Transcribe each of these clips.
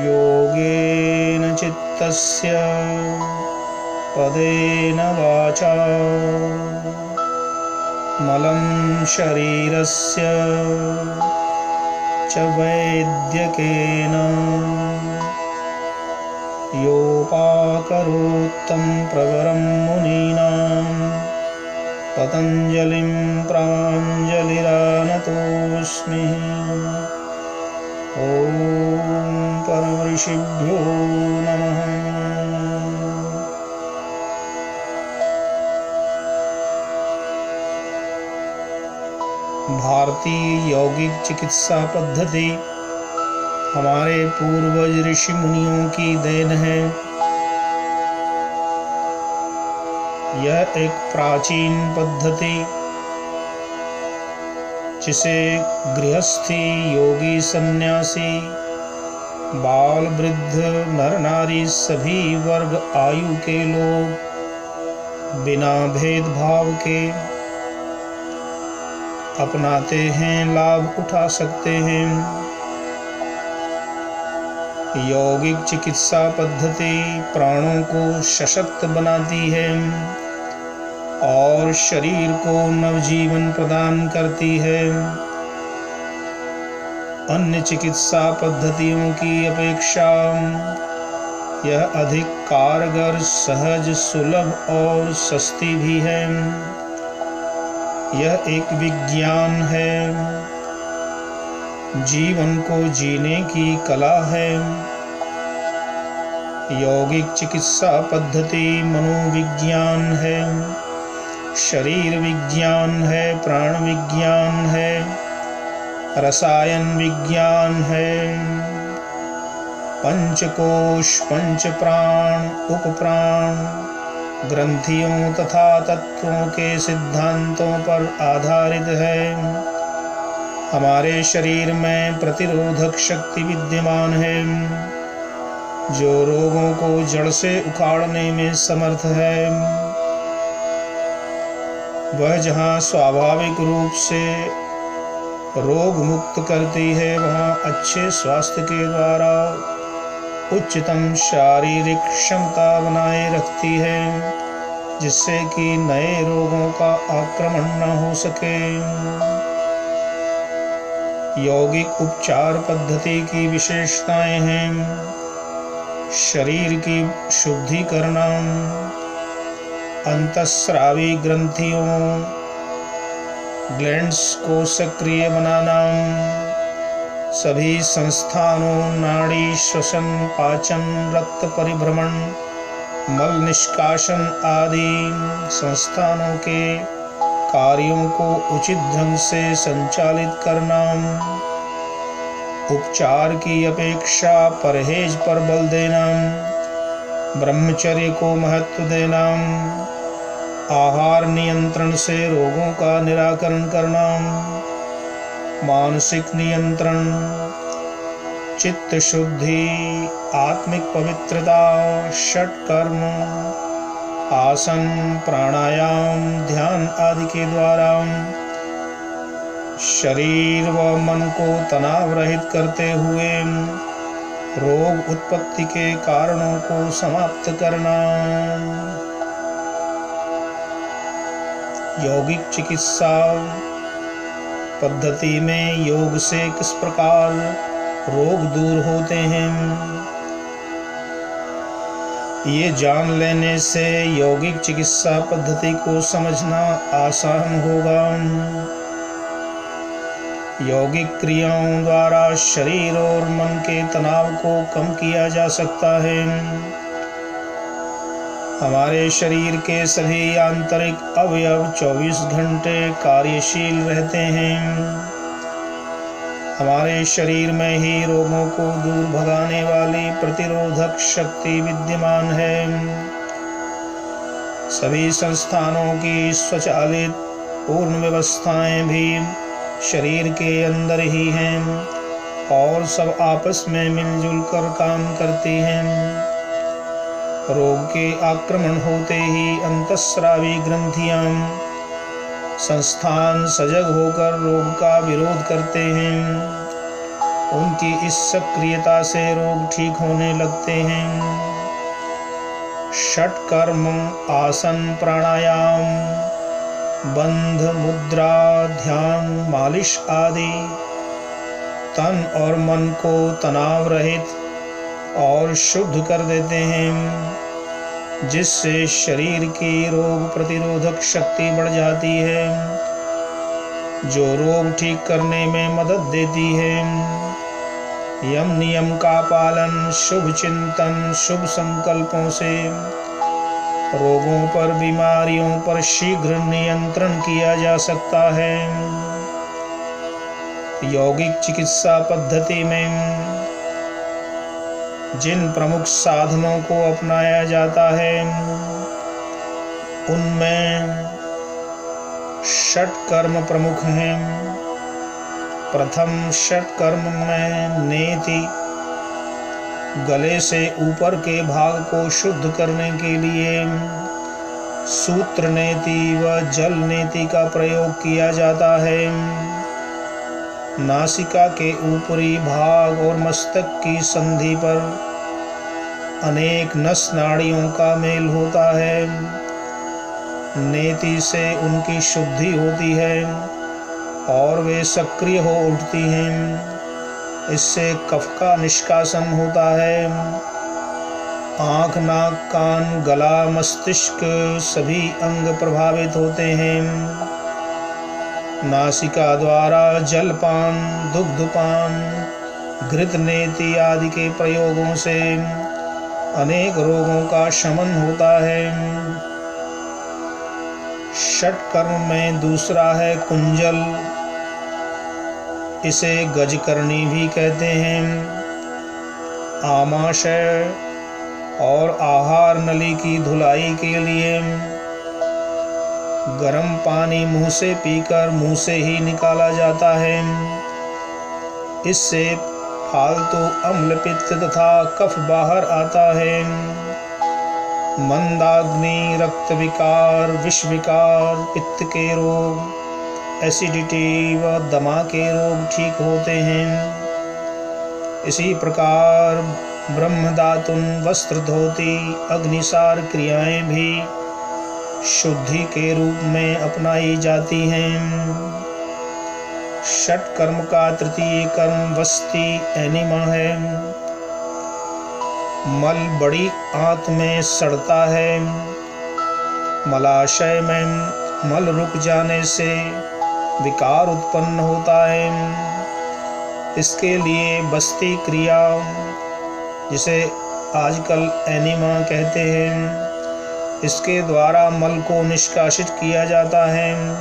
योगेन चित्तस्य पदेन वाचा मलं शरीरस्य च वैद्यकेन योपाकरोत्तं प्रवरं मुनीनां पतञ्जलिं प्राञ्जलिरानतोऽस्मि। ॐ परमऋषिभ्यो नमः। भारतीय यौगिक चिकित्सा पद्धति हमारे पूर्वज ऋषि मुनियों की देन है। यह एक प्राचीन पद्धति जिसे गृहस्थी, योगी, सन्यासी, बाल, वृद्ध, नर नारी सभी वर्ग आयु के लोग बिना भेदभाव के अपनाते हैं, लाभ उठा सकते हैं। यौगिक चिकित्सा पद्धति प्राणों को सशक्त बनाती है और शरीर को नवजीवन प्रदान करती है। अन्य चिकित्सा पद्धतियों की अपेक्षा यह अधिक कारगर, सहज, सुलभ और सस्ती भी है। यह एक विज्ञान है, जीवन को जीने की कला है। यौगिक चिकित्सा पद्धति मनोविज्ञान है, शरीर विज्ञान है, प्राण विज्ञान है, रसायन विज्ञान है। पंचकोश, पंच प्राण, उपप्राण, ग्रंथियों तथा तत्वों के सिद्धांतों पर आधारित है। हमारे शरीर में प्रतिरोधक शक्ति विद्यमान है जो रोगों को जड़ से उखाड़ने में समर्थ है। वह जहाँ स्वाभाविक रूप से रोग मुक्त करती है, वहाँ अच्छे स्वास्थ्य के द्वारा उच्चतम शारीरिक क्षमता बनाए रखती है, जिससे कि नए रोगों का आक्रमण न हो सके। यौगिक उपचार पद्धति की विशेषताएं हैं: शरीर की शुद्धि करना, अंतःस्रावी ग्रंथियों ग्लैंड्स को सक्रिय बनाना, सभी संस्थानों नाड़ी, श्वसन, पाचन, रक्त परिभ्रमण, मल निष्कासन आदि संस्थानों के कार्यों को उचित ढंग से संचालित करना, उपचार की अपेक्षा परहेज पर बल देना, ब्रह्मचर्य को महत्व देना, आहार नियंत्रण से रोगों का निराकरण करना, मानसिक नियंत्रण, चित्त शुद्धि, आत्मिक पवित्रता, षट्कर्म, आसन, प्राणायाम, ध्यान आदि के द्वारा शरीर व मन को तनाव रहित करते हुए रोग उत्पत्ति के कारणों को समाप्त करना। यौगिक चिकित्सा पद्धति में योग से किस प्रकार रोग दूर होते हैं, ये जान लेने से यौगिक चिकित्सा पद्धति को समझना आसान होगा। यौगिक क्रियाओं द्वारा शरीर और मन के तनाव को कम किया जा सकता है। हमारे शरीर के सभी आंतरिक अवयव 24 घंटे कार्यशील रहते हैं। हमारे शरीर में ही रोगों को दूर भगाने वाली प्रतिरोधक शक्ति विद्यमान है। सभी संस्थानों की स्वचालित पूर्ण व्यवस्थाएं भी शरीर के अंदर ही हैं और सब आपस में मिलजुल कर काम करती हैं। रोग के आक्रमण होते ही अंतःस्रावी ग्रंथियां संस्थान सजग होकर रोग का विरोध करते हैं। उनकी इस सक्रियता से रोग ठीक होने लगते हैं। षट कर्म आसन प्राणायाम बंध मुद्रा ध्यान मालिश आदि तन और मन को तनाव रहित और शुद्ध कर देते हैं, जिससे शरीर की रोग प्रतिरोधक शक्ति बढ़ जाती है, जो रोग ठीक करने में मदद देती है। यम नियम का पालन, शुभ चिंतन, शुभ संकल्पों से रोगों पर, बीमारियों पर शीघ्र नियंत्रण किया जा सकता है। यौगिक चिकित्सा पद्धति में जिन प्रमुख साधनों को अपनाया जाता है, उनमें षट कर्म प्रमुख हैं। प्रथम षट कर्म में नेति, गले से ऊपर के भाग को शुद्ध करने के लिए सूत्र नेति व जल नेति का प्रयोग किया जाता है। नासिका के ऊपरी भाग और मस्तक की संधि पर अनेक नस नाड़ियों का मेल होता है। नेति से उनकी शुद्धि होती है और वे सक्रिय हो उठती हैं। इससे कफ का निष्कासन होता है। आँख, नाक, कान, गला, मस्तिष्क सभी अंग प्रभावित होते हैं। नासिका द्वारा जलपान, दुग्धपान, घृत नेति आदि के प्रयोगों से अनेक रोगों का शमन होता है। षट कर्म में दूसरा है कुंजल। इसे गजकरणी भी कहते हैं। आमाशय और आहार नली की धुलाई के लिए गर्म पानी मुंह से पीकर मुंह से ही निकाला जाता है। इससे फालतू अम्ल, पित्त तथा कफ बाहर आता है। मंदाग्नि, रक्त विकार, विष विकार, पित्त के रोग, एसिडिटी व दमा के रोग ठीक होते हैं। इसी प्रकार ब्रह्मदातुन, वस्त्र धोती, अग्निसार क्रियाएं भी शुद्धि के रूप में अपनाई जाती हैं। षट कर्म का तृतीय कर्म वस्ति एनिमा है। मल बड़ी आंत में सड़ता है। मलाशय में मल रुक जाने से विकार उत्पन्न होता है। इसके लिए बस्ती क्रिया, जिसे आजकल एनिमा कहते हैं, इसके द्वारा मल को निष्कासित किया जाता है,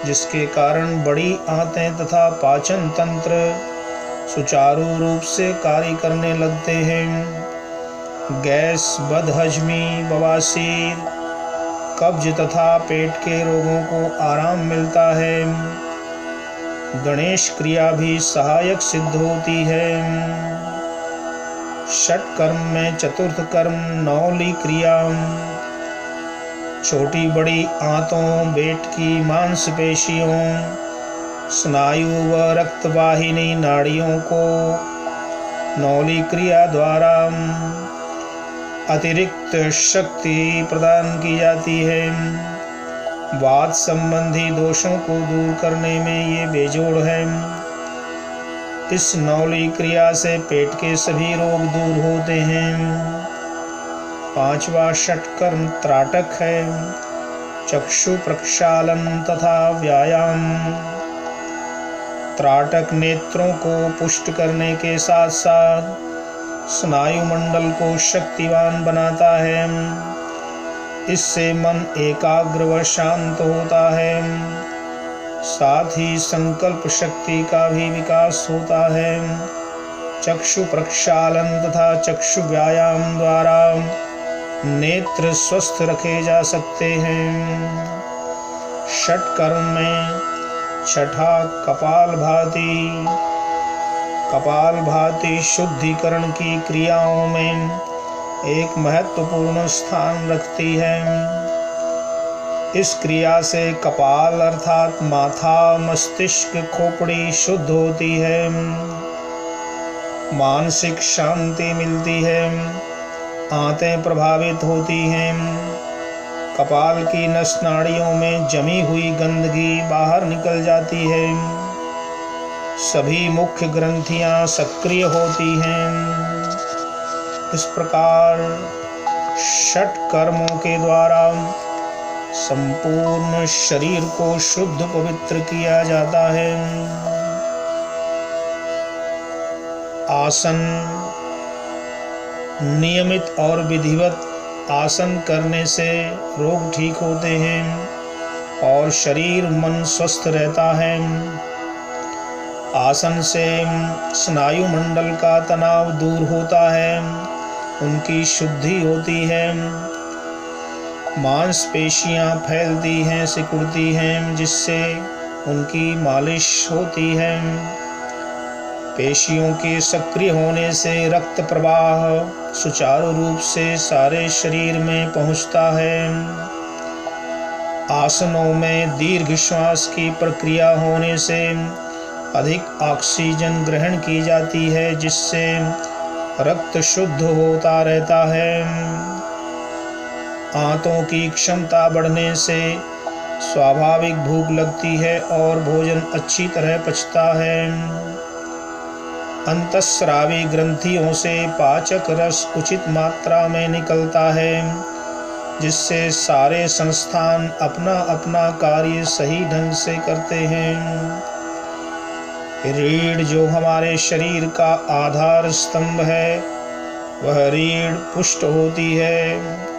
जिसके कारण बड़ी आंतें तथा पाचन तंत्र सुचारू रूप से कार्य करने लगते हैं। गैस, बदहजमी, बवासीर, कब्ज तथा पेट के रोगों को आराम मिलता है। गणेश क्रिया भी सहायक सिद्ध होती है। षट कर्म में चतुर्थ कर्म नौली क्रिया छोटी बड़ी आंतों, पेट की मांसपेशियों, स्नायु व रक्तवाहिनी नाड़ियों को नौली क्रिया द्वारा अतिरिक्त शक्ति प्रदान की जाती है। वात संबंधी दोषों को दूर करने में ये बेजोड़ है। इस नौली क्रिया से पेट के सभी रोग दूर होते हैं। पांचवा षटकर्म त्राटक है। चक्षु प्रक्षालन तथा व्यायाम। त्राटक नेत्रों को पुष्ट करने के साथ साथ स्नायु मंडल को शक्तिवान बनाता है। इससे मन एकाग्र व शांत होता है। साथ ही संकल्प शक्ति का भी विकास होता है। चक्षु प्रक्षालन तथा चक्षु व्यायाम द्वारा नेत्र स्वस्थ रखे जा सकते हैं। षटकर्म में छठा कपालभाति। कपालभाति शुद्धिकरण की क्रियाओं में एक महत्वपूर्ण स्थान रखती है। इस क्रिया से कपाल अर्थात माथा, मस्तिष्क, खोपड़ी शुद्ध होती है, मानसिक शांति मिलती है, आंतें प्रभावित होती हैं, कपाल की नस नाड़ियों में जमी हुई गंदगी बाहर निकल जाती है, सभी मुख्य ग्रंथियां सक्रिय होती हैं। इस प्रकार षट कर्मों के द्वारा संपूर्ण शरीर को शुद्ध पवित्र किया जाता है। आसन, नियमित और विधिवत आसन करने से रोग ठीक होते हैं और शरीर मन स्वस्थ रहता है। आसन से स्नायु मंडल का तनाव दूर होता है, उनकी शुद्धि होती है, मांसपेशियां फैलती हैं, सिकुड़ती हैं, जिससे उनकी मालिश होती है। पेशियों के सक्रिय होने से रक्त प्रवाह सुचारू रूप से सारे शरीर में पहुंचता है। आसनों में दीर्घ श्वास की प्रक्रिया होने से अधिक ऑक्सीजन ग्रहण की जाती है, जिससे रक्त शुद्ध होता रहता है। आंतों की क्षमता बढ़ने से स्वाभाविक भूख लगती है और भोजन अच्छी तरह पचता है। अंतःस्रावी ग्रंथियों से पाचक रस उचित मात्रा में निकलता है, जिससे सारे संस्थान अपना अपना कार्य सही ढंग से करते हैं। रीढ़, जो हमारे शरीर का आधार स्तंभ है, वह रीढ़ पुष्ट होती है।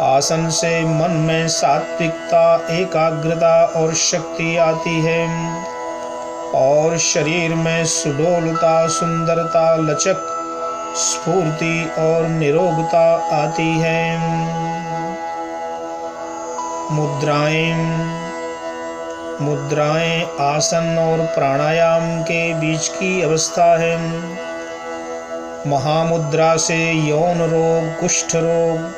आसन से मन में सात्विकता, एकाग्रता और शक्ति आती है और शरीर में सुडौलता, सुंदरता, लचक, स्फूर्ति और निरोगता आती है। मुद्राएं आसन और प्राणायाम के बीच की अवस्था है। महामुद्रा से यौन रोग, कुष्ठ रोग,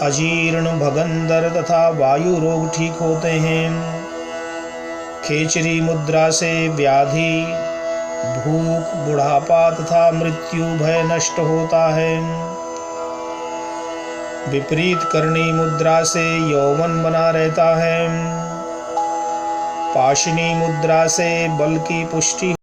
अजीर्ण, भगंदर तथा वायु रोग ठीक होते हैं। खेचरी मुद्रा से व्याधि, भूख, बुढ़ापा तथा मृत्यु भय नष्ट होता है। विपरीत करणी मुद्रा से यौवन बना रहता है। पाशनी मुद्रा से बल की पुष्टि